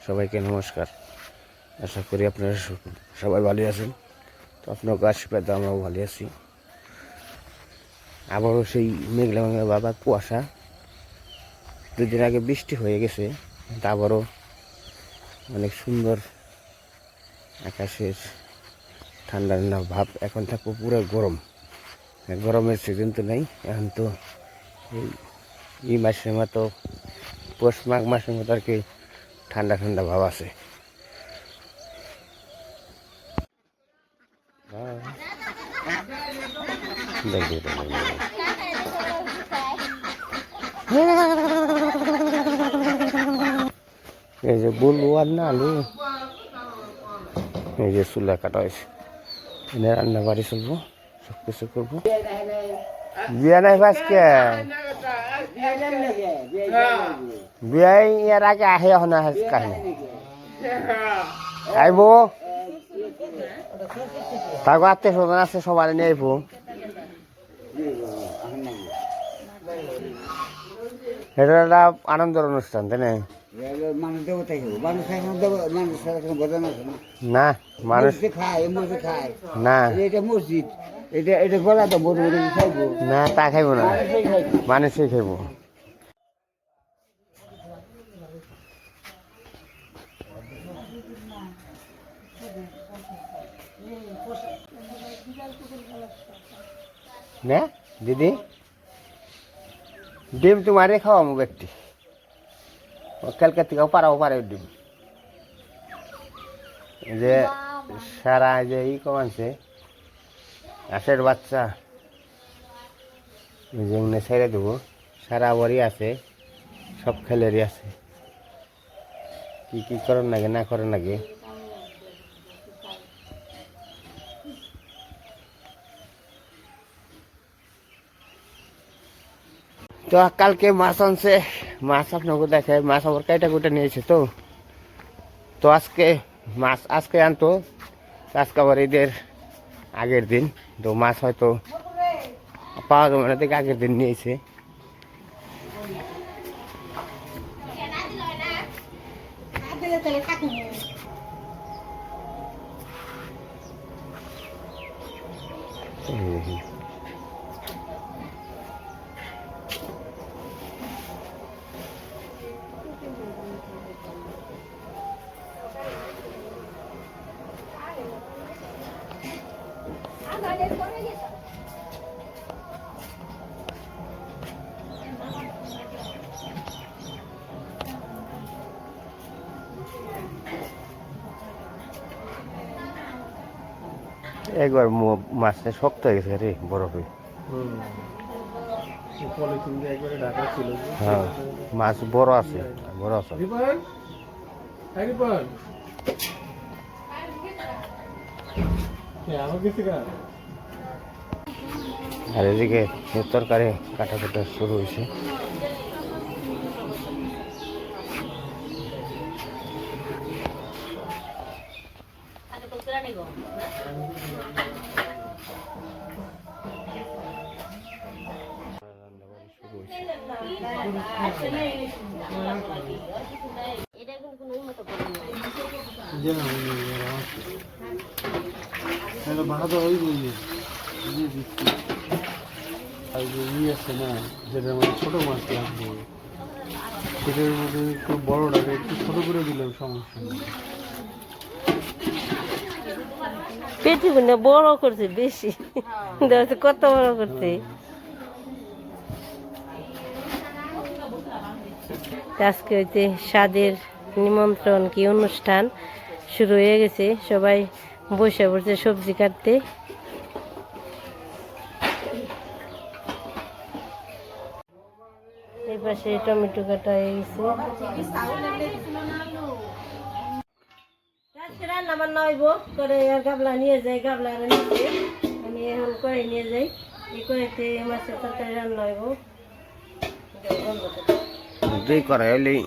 সবাইকে নমস্কার। আশা করি আপনারা সবাই ভালো আছেন। তো আপনাকে আশীর্বাদ আমরাও ভালো আছি। আবারও সেই মেঘলা মেঘলা বাবা কুয়াশা, দুদিন আগে বৃষ্টি হয়ে গেছে, কিন্তু আবারও অনেক সুন্দর আকাশের ঠান্ডা ঠান্ডা ভাব। এখন থাকবো পুরো গরম, গরমের সিজন তো নেই এখন, তো এই মাসের মতো পৌষ মাঘ মাসের মতো আর কি ঠান্ডা ঠান্ডা ভাব আছে। এই যে বলবো আর না আলু, এই যে চুলা কাটা হয়েছে, এনে রান্না বাড়ি চলবো, সব কিছু করবো। বিয়া নাই আজকে, বিয়াই এর আগে আহে এখন কাহিনী আইব, তারপর আত্মীয় স্বজন আছে সবাই নিয়ে আইব। এটা একটা আনন্দের অনুষ্ঠান, তাই না? না মানুষ না, মসজিদ এটা গলা তো খাইবো না, তা খাইব না, মানুষই খাইব। না দিদি, ডিম তোমারে খাওয়াবো ব্যক্তি, কালকে থেকেও পারাও পারে ডিম। যে সারা যে ই কমানছে হাঁসের বাচ্চা, যেমনি ছেড়ে দেবো, সারা বড়ি আছে, সব খেলেরই আছে। কি কি করেন নাকি না করেন নাকি, তো কালকে মাছ আনছে, মাছ আপনাকে দেখে, মাছ আবার কাইটা কুটা নিয়েছে। তো তো আজকে আনতো, আজকে আবার ঈদের আগের দিন, তো মাছ হয়তো পাওয়া যাবে না, থেকে আগের দিন নিয়েছে। একবার মাছটা শক্ত হয়ে গেছে রে, বরফে। হ্যাঁ, মাছ বড় আছে, বড় আছে। আর এদিকে তরকারি কাটা কাটা শুরু হয়েছে। বানাতে হয় বুঝলি, আর যে আছে না, যেটার মধ্যে ছোটো মাছ লাগবে, সেটার মধ্যে একটু বড়োটাকে একটু ছোটো করে দিলেও সমস্যা নেই। পেটি গুলো বড় করছে বেশি, কত বড় করছে। আজকে হইতে স্বাদের নিমন্ত্রণ কি অনুষ্ঠান শুরু হয়ে গেছে, সবাই বসে বসে সবজি কাটতে। এই পাশে টমেটো কাটা হয়ে গেছে। রান্না বান্না হইব করে, গাবলা নিয়ে যাই, গাবলা নিচে আমি এখন করে নিয়ে যাই, এই করেতে মাছের তরকারি রান্না হইব। দুই করাই হলেই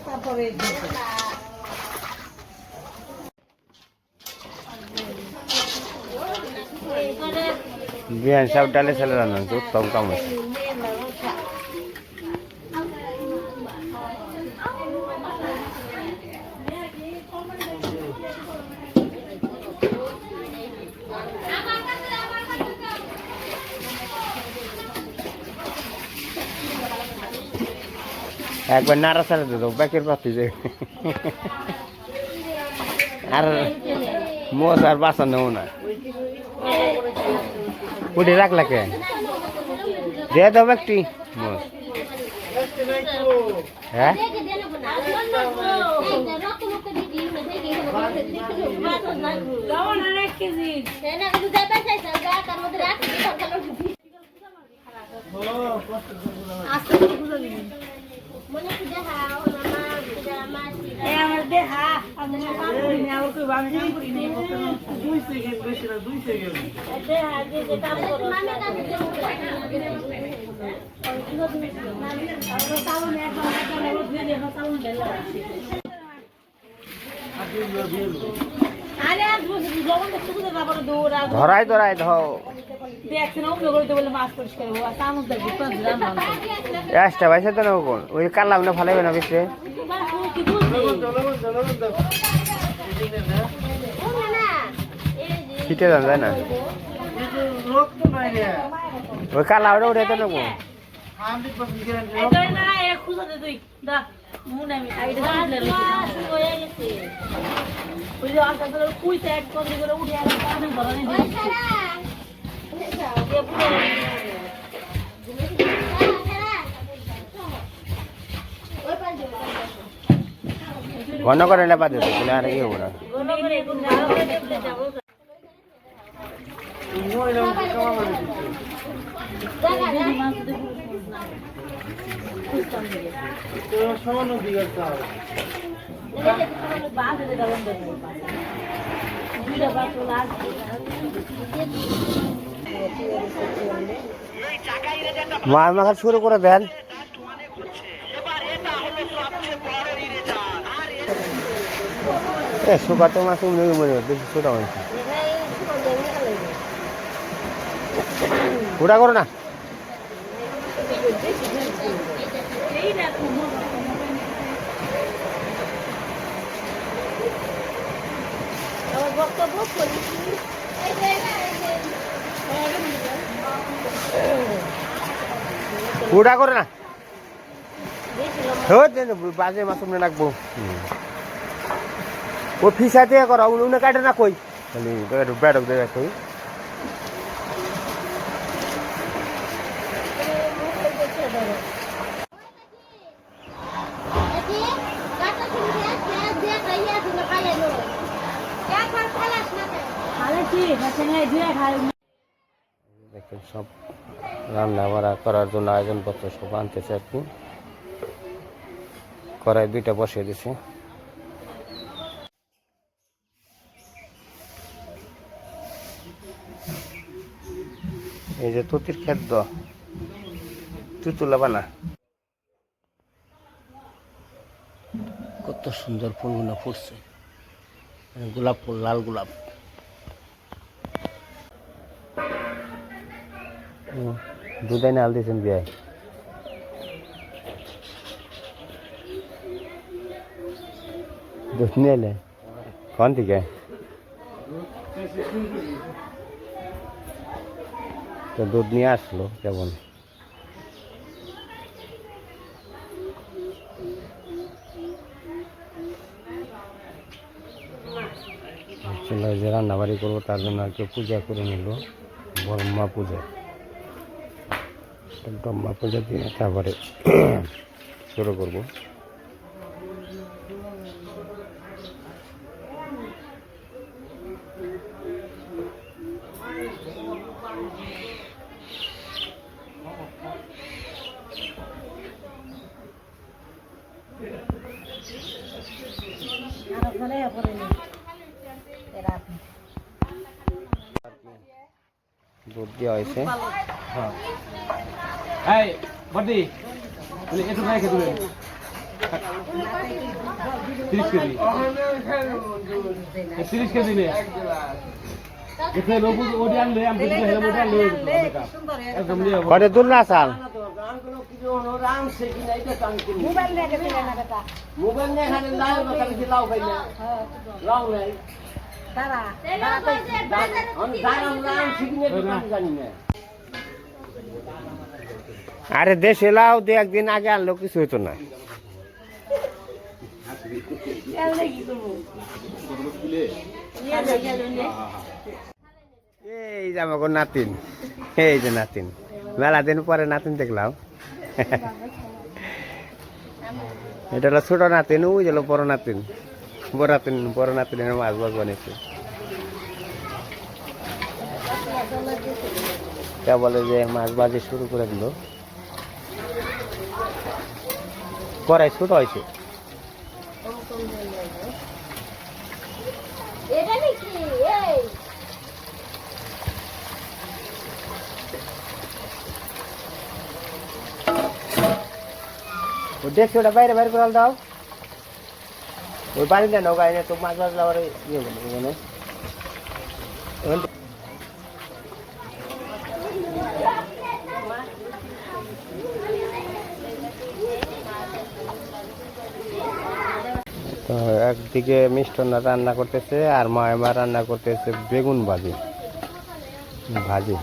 তারপরে বিহান সব ডালে ছেলে রান্না তো উত্তম কাম হয়েছে। একবার নাড়া ছেড়ে দিত ব্যাকের পাতি যে আর মোষ আর বাঁচানো না উঠে রাখলা কে দিয়ে দাও একটি মোষ। হ্যাঁ ধরাই ধরাই ধর এসটা পাইছে তো না কোন ওই কালাম না ভালো হবে না বেশি ছিটে যান যায় না ওই কালামটা উঠে তো নেবো ঘন করে না বাদে তাহলে আর কি হবো না মাছ মাখা শুরু করে দেন শুকাতে মাছ মনে বেশি ছোটা হয়েছে ওটা করো না ওটা করে না বাজে মাছ রাখবো ও ফিসা দিয়ে করা উনুনে কাটে না কই বেড়ক দিয়ে কই দেখেন সব রান্না বাড়া করার জন্য আয়োজনপত্র সব আনতেছে আর কি কড়াই দুইটা বসিয়ে দিছে এই যে তুতির খাদ্য তুতুলা বানা কত সুন্দর ফুলগুলো ফুটছে গোলাপ ফুল লাল গোলাপ দুধাই নাল দিয়েছেন বিয়ায় দুধ নিয়ে এলে কন থেকে তো দুধ নিয়ে আসলো কেমন চলে যে রান্নাবাড়ি করবো তার জন্য আর কি পূজা করে নিল ব্রহ্মা পূজা ব্রহ্মা পূজা দিয়ে তারপরে শুরু করবো দুধ দেওয়া হয়েছে এই বড়দি বলি একটু খাই খেতে দিবেন 30 কেজি 30 কেজি নে কটে দূর না চাল আরে দেশে লাও দু একদিন আগে আনলো কিছু হতো না এই যে আমাকে নাতিন এই যে নাতিন মেলা দিন পরে নাতিন দেখলাম এটা হলো ছোট নাতিন ওই হলো বড় নাতিন বড় নাতিনের মাছ বাজ বানিয়েছে তা বলে যে মাছ বাজি শুরু করে দিল করাই ছোট হয়েছে দেখছি ওটা বাইরে বাইরে করে দাও ওই বাড়ি না নৌকা এনে তো মাছ মাছ আবার ইয়ে বলে তো একদিকে মিষ্টান্ন রান্না করতেছে আর মায়েমা রান্না করতেছে বেগুন ভাজি ভাজি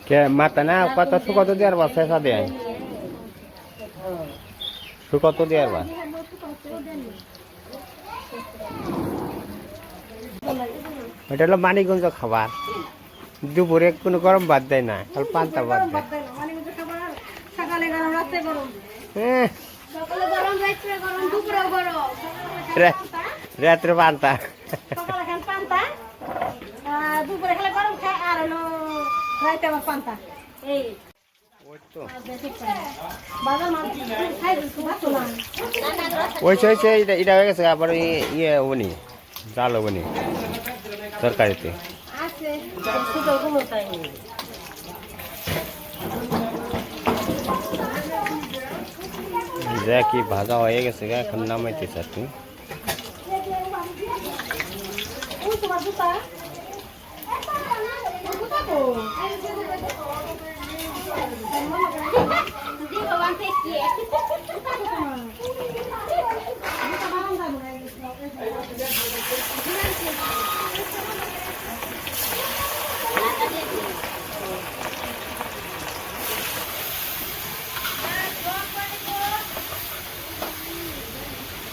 কে মাতা না কত সুকত দেওয়ার বা শেষা দেয় সুকত দেওয়ার বা এটা হলো মানিকগঞ্জ খাবার দুপুরে কোনো গরম বাদ দেয় না খালি পান্তা বাদ দেয় রাত্রে পান্তা ওইছে এটা হয়ে গেছে আবার ইয়ে হবনি জাল হবনি তরকারিতে যা কি ভাজা হয়ে গেছে এখন নামাইতেছে আর কি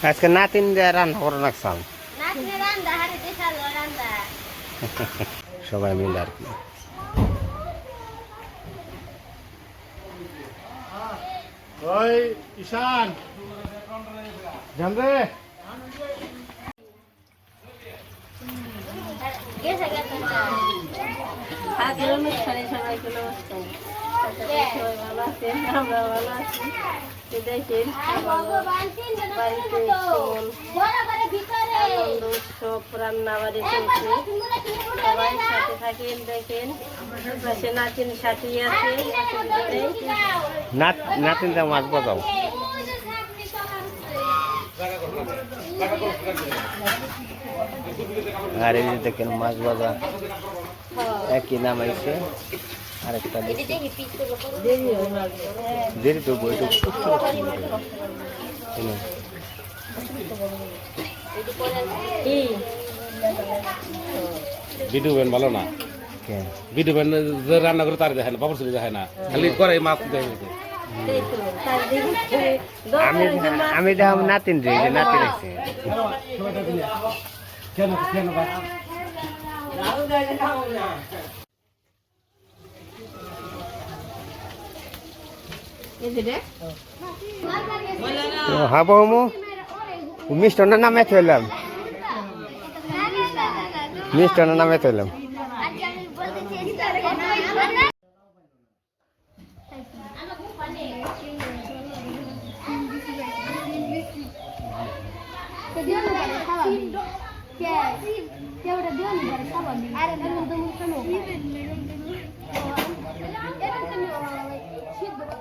আজকে নাতিন দিয়ে রান্না করে রাখছাম সবাই মিলে আর কি ওই ঈশান জান রে সবাইকে নমস্কার সবাই ভালো আছেন আমরা ভালো আছি দেখেন বাড়িতে আনন্দ উৎসব রান্না বাড়ি চলছে সবাই সাথে থাকেন দেখেন পাশে নাতিন সাথে আছে নাতিনটা মাছ বাজাও আর এই যে দেখেন মাছ বাজা একই নাম আইছে আরেকটা দেরি তো বইটা ভিডিও ব্যান ভালো না ভিডিও ব্যান যে রান্না করে তার দেখে না বাবর চলে দেখে না খালি করে মাছ দেখে আমি দেখলাম নাতিন রে নাতিন আছে কেন কেন ভাই হাবো মো মিষ্টনের নামে থইলাম মিষ্টনের নামে থইলাম সিদ্ধ